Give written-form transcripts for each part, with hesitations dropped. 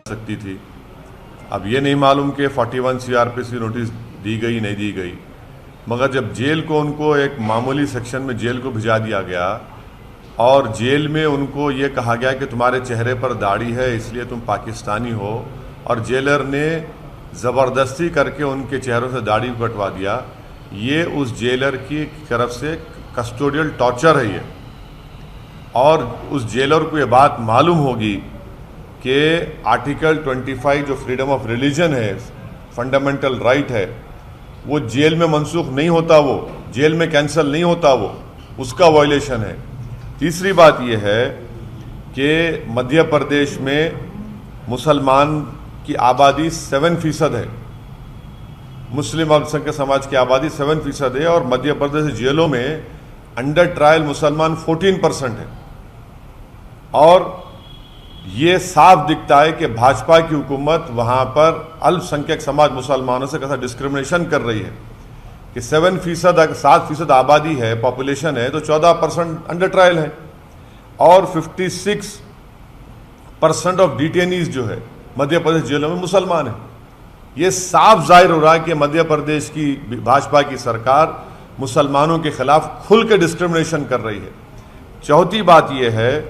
सकती थी। अब ये नहीं मालूम कि 41 CRPC नोटिस दी गई नहीं दी गई, मगर जब जेल को उनको एक मामूली सेक्शन में जेल को भिजा दिया गया और जेल में उनको ये कहा गया कि तुम्हारे चेहरे पर दाढ़ी है इसलिए तुम पाकिस्तानी हो, और जेलर ने ज़बरदस्ती करके उनके चेहरों से दाढ़ी कटवा दिया, ये उस जेलर की तरफ से कस्टोडियल टॉर्चर है ये। और उस जेलर को ये बात मालूम होगी कि आर्टिकल 25 जो फ्रीडम ऑफ रिलीजन है, फंडामेंटल राइट है, वो जेल में मनसूख नहीं होता, वो जेल में कैंसिल नहीं होता, वो उसका वायलेशन है। तीसरी बात यह है कि मध्य प्रदेश में मुसलमान की आबादी 7% है, मुस्लिम अल्पसंख्यक समाज की आबादी 7% है, और मध्य प्रदेश जेलों में अंडर ट्रायल मुसलमान 14% है। और ये साफ दिखता है कि भाजपा की हुकूमत वहाँ पर अल्पसंख्यक समाज मुसलमानों से कैसा डिस्क्रिमिनेशन कर रही है कि 7% आबादी है, पॉपुलेशन है, तो 14% अंडर ट्रायल है, और 56% ऑफ डिटेनीज जो है मध्य प्रदेश जेलों में मुसलमान है। ये साफ जाहिर हो रहा है कि मध्य प्रदेश की भाजपा की सरकार मुसलमानों के खिलाफ खुल के डिस्क्रिमिनेशन कर रही है। चौथी बात यह है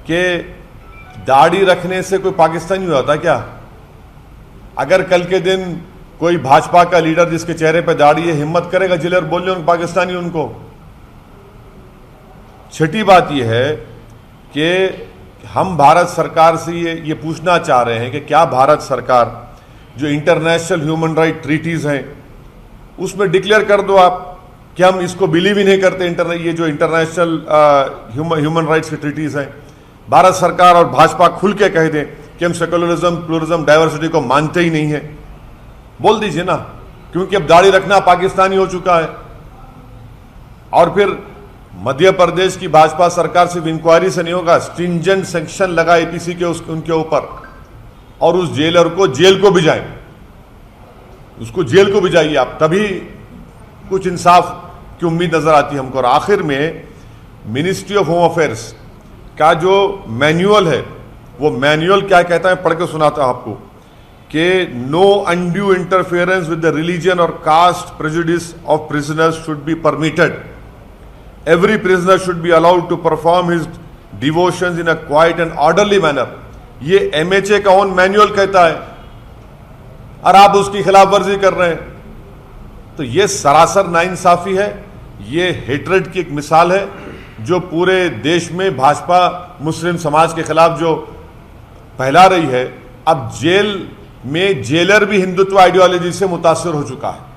कि दाढ़ी रखने से कोई पाकिस्तानी हो जाता क्या? अगर कल के दिन कोई भाजपा का लीडर जिसके चेहरे पर दाढ़ी है हिम्मत करेगा जेलर बोलने उन पाकिस्तानी उनको? छठी बात यह है कि हम भारत सरकार से ये पूछना चाह रहे हैं कि क्या भारत सरकार जो इंटरनेशनल ह्यूमन राइट ट्रीटीज हैं उसमें डिक्लेयर कर दो आप कि हम इसको बिलीव ही नहीं करते, ये जो इंटरनेशनल ह्यूमन राइट्स की ट्रीटीज हैं। भारत सरकार और भाजपा खुल के कह दें कि हम सेकुलरिज्म, प्लुरलिज्म, डाइवर्सिटी को मानते ही नहीं है, बोल दीजिए ना, क्योंकि अब दाढ़ी रखना पाकिस्तानी हो चुका है। और फिर मध्य प्रदेश की भाजपा सरकार सिर्फ इंक्वायरी से नहीं होगा, स्ट्रिंजेंट सेक्शन लगा APC के उनके ऊपर, और उस जेलर को जेल को भिजाएं, उसको जेल को भिजाइए आप, तभी कुछ इंसाफ की उम्मीद नजर आती है हमको। और आखिर में मिनिस्ट्री ऑफ होम अफेयर्स का जो मैनुअल है, वो मैनुअल क्या कहता है, पढ़ के सुनाता हूं आपको, कि no undue interference with the religion और caste prejudice of prisoners should be permitted. Every prisoner should be allowed to perform his devotions in a quiet and orderly manner. ये MHA का ओन मैनुअल कहता है, और आप उसकी खिलाफवर्जी कर रहे हैं। तो ये सरासर नाइंसाफी है, ये हेट्रेड की एक मिसाल है जो पूरे देश में भाजपा मुस्लिम समाज के खिलाफ जो फैला रही है। अब जेल में जेलर भी हिंदुत्व आइडियोलॉजी से मुतासिर हो चुका है।